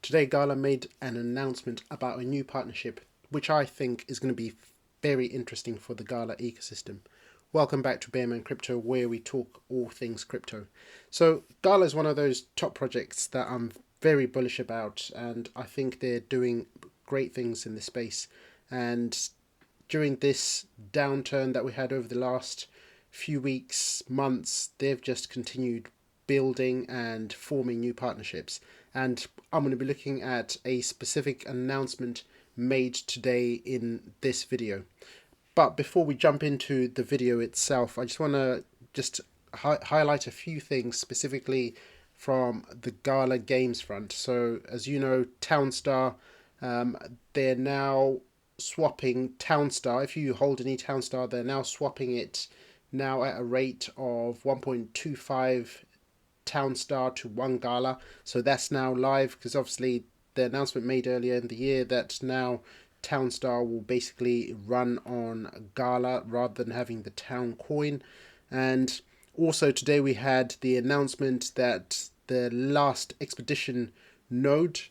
Today, Gala made an announcement about a new partnership, which I think is going to be very interesting for the Gala ecosystem. Welcome back to Bearman Crypto, where we talk all things crypto. So, Gala is one of those top projects that I'm very bullish about, and I think they're doing great things in this space. And during this downturn that we had over the last few weeks, months, they've just continued building and forming new partnerships. And I'm going to be looking at a specific announcement made today in this video. But before we jump into the video itself, I just want to highlight a few things specifically from the Gala Games front. So as you know, Townstar, they're now swapping Townstar. If you hold any Townstar, they're now swapping it now at a rate of 1.25 Townstar to one Gala. So that's now live, because obviously the announcement made earlier in the year that now Townstar will basically run on Gala rather than having the Town coin. And also today we had the announcement that the last expedition node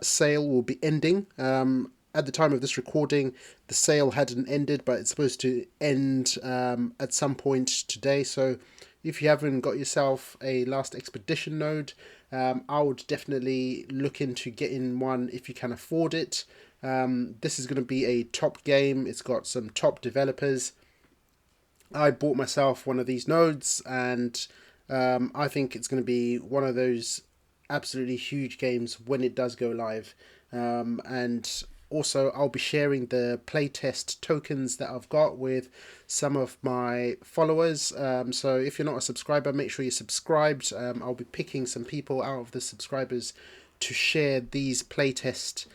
sale will be ending. At the time of this recording, the sale hadn't ended, but it's supposed to end at some point today. So if you haven't got yourself a last expedition node, I would definitely look into getting one if you can afford it. This is going to be a top game. It's got some top developers. I bought myself one of these nodes, and I think it's going to be one of those absolutely huge games when it does go live. And also, I'll be sharing the playtest tokens that I've got with some of my followers. So if you're not a subscriber, make sure you're subscribed. I'll be picking some people out of the subscribers to share these playtest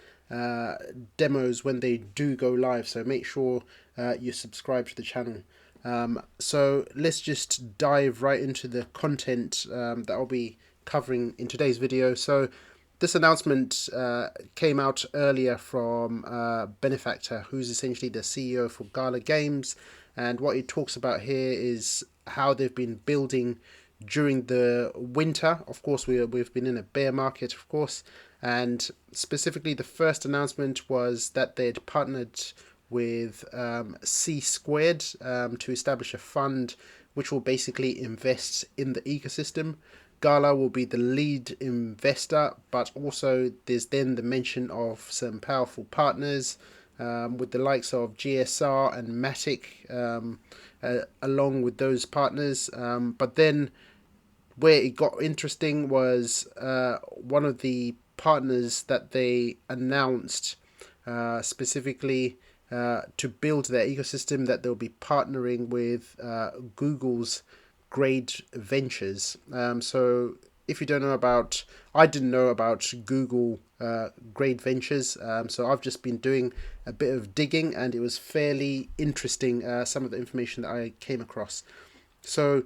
demos when they do go live. So make sure you subscribe to the channel. So let's just dive right into the content that I'll be covering in today's video. So this announcement came out earlier from Benefactor, who's essentially the CEO for Gala Games, and what he talks about here is how they've been building during the winter. Of course, we've been in a bear market, of course, and specifically the first announcement was that they'd partnered with CSquared to establish a fund which will basically invest in the ecosystem. Gala will be the lead investor, but also there's then the mention of some powerful partners with the likes of GSR and Matic along with those partners. But then where it got interesting was one of the partners that they announced specifically to build their ecosystem, that they'll be partnering with Google's Grade Ventures. So if you don't know about, I didn't know about Google Grade Ventures, so I've just been doing a bit of digging, and it was fairly interesting, some of the information that I came across. So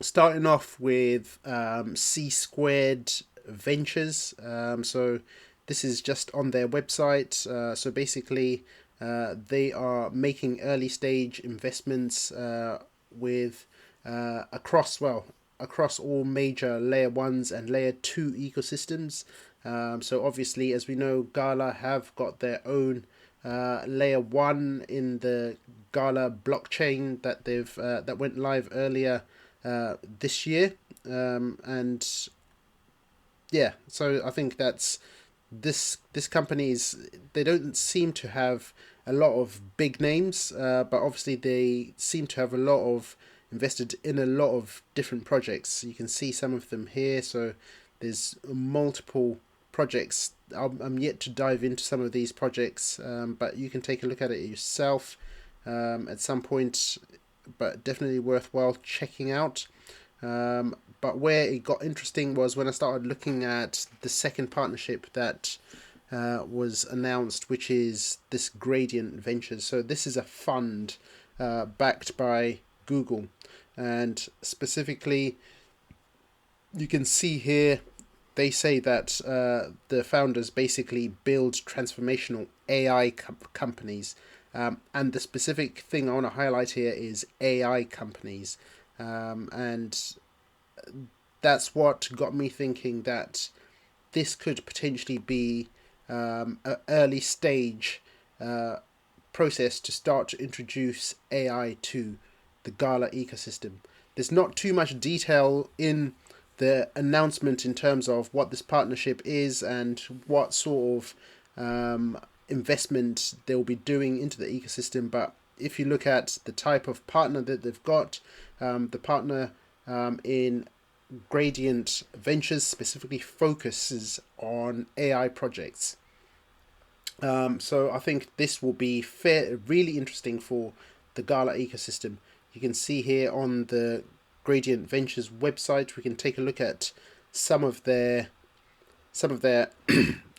starting off with CSquared Ventures, so this is just on their website. So basically they are making early stage investments with across all major layer 1s and layer 2 ecosystems. So obviously, as we know, Gala have got their own layer 1 in the Gala blockchain that they've that went live earlier this year. And yeah, so I think that's this company's, they don't seem to have a lot of big names, but obviously they seem to have a lot of invested in a lot of different projects. You can see some of them here. So there's multiple projects. I'm yet to dive into some of these projects, but you can take a look at it yourself at some point, but definitely worthwhile checking out. But where it got interesting was when I started looking at the second partnership that was announced, which is this Gradient Ventures. So this is a fund backed by Google, and specifically you can see here they say that the founders basically build transformational AI companies, and the specific thing I want to highlight here is AI companies, and that's what got me thinking that this could potentially be an early stage process to start to introduce AI to the Gala ecosystem. There's not too much detail in the announcement in terms of what this partnership is and what sort of investment they'll be doing into the ecosystem. But if you look at the type of partner that they've got, the partner in Gradient Ventures specifically focuses on AI projects. So I think this will be really interesting for the Gala ecosystem. You can see here on the Gradient Ventures website, we can take a look at some of their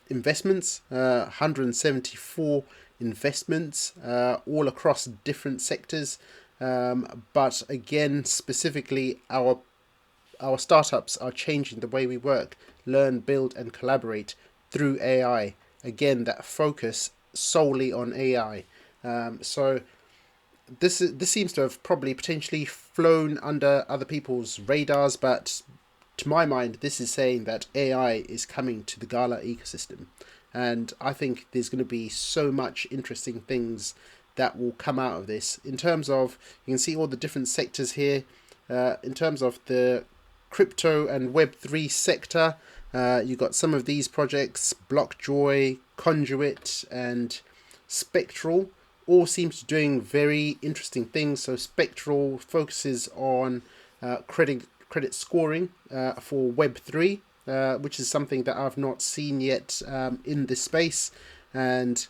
investments. 174 investments, all across different sectors. But again, specifically, our startups are changing the way we work, learn, build, and collaborate through AI. Again, that focus solely on AI. So this seems to have probably potentially flown under other people's radars, but to my mind, this is saying that AI is coming to the Gala ecosystem. And I think there's going to be so much interesting things that will come out of this. In terms of, you can see all the different sectors here. In terms of the crypto and Web3 sector, you've got some of these projects, Blockjoy, Conduit, and Spectral, all seems to be doing very interesting things. So Spectral focuses on credit scoring for Web3, which is something that I've not seen yet in this space. And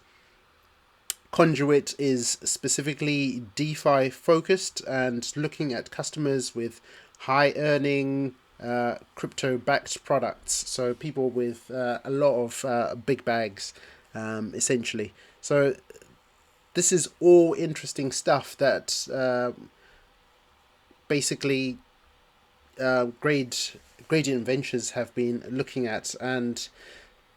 Conduit is specifically DeFi focused and looking at customers with high earning crypto backed products. So people with a lot of big bags, essentially. So this is all interesting stuff that basically Gradient Ventures have been looking at. And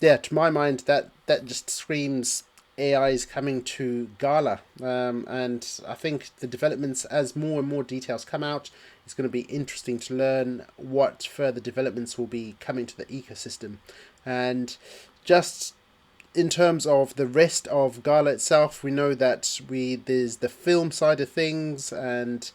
yeah, to my mind, that just screams AI is coming to Gala. And I think the developments, as more and more details come out, it's going to be interesting to learn what further developments will be coming to the ecosystem. And just in terms of the rest of Gala itself, we know that there's the film side of things, and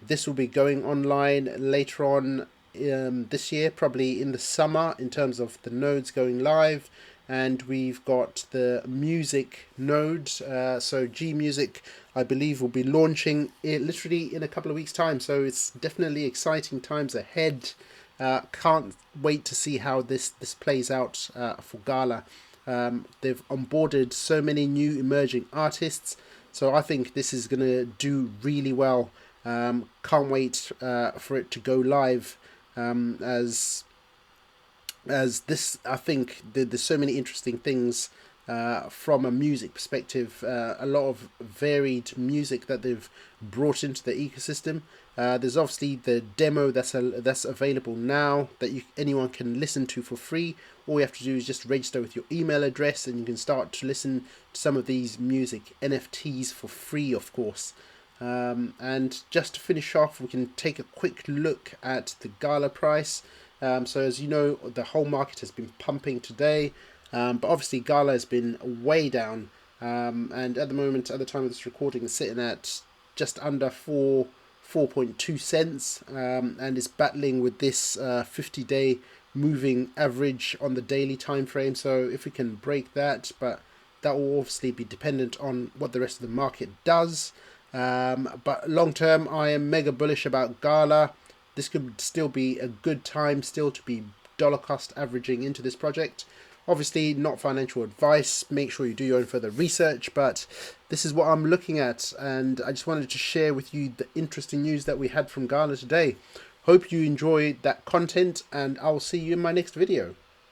this will be going online later on this year, probably in the summer, in terms of the nodes going live. And we've got the music node, so G Music, I believe, will be launching literally in a couple of weeks' time. So it's definitely exciting times ahead. Can't wait to see how this plays out for Gala. They've onboarded so many new emerging artists, so I think this is going to do really well. Can't wait for it to go live as this. I think there's so many interesting things from a music perspective, a lot of varied music that they've brought into the ecosystem. There's obviously the demo that's available now that anyone can listen to for free. All you have to do is just register with your email address and you can start to listen to some of these music NFTs for free, of course. And just to finish off, we can take a quick look at the Gala price. So as you know, the whole market has been pumping today, but obviously Gala has been way down, and at the moment, at the time of this recording, is sitting at just under 4.2 cents, and is battling with this 50-day moving average on the daily time frame. So if we can break that, but that will obviously be dependent on what the rest of the market does. But long term, I am mega bullish about Gala. This could still be a good time still to be dollar cost averaging into this project. Obviously not financial advice, make sure you do your own further research, but this is what I'm looking at, and I just wanted to share with you the interesting news that we had from Gala today. Hope you enjoyed that content, and I'll see you in my next video.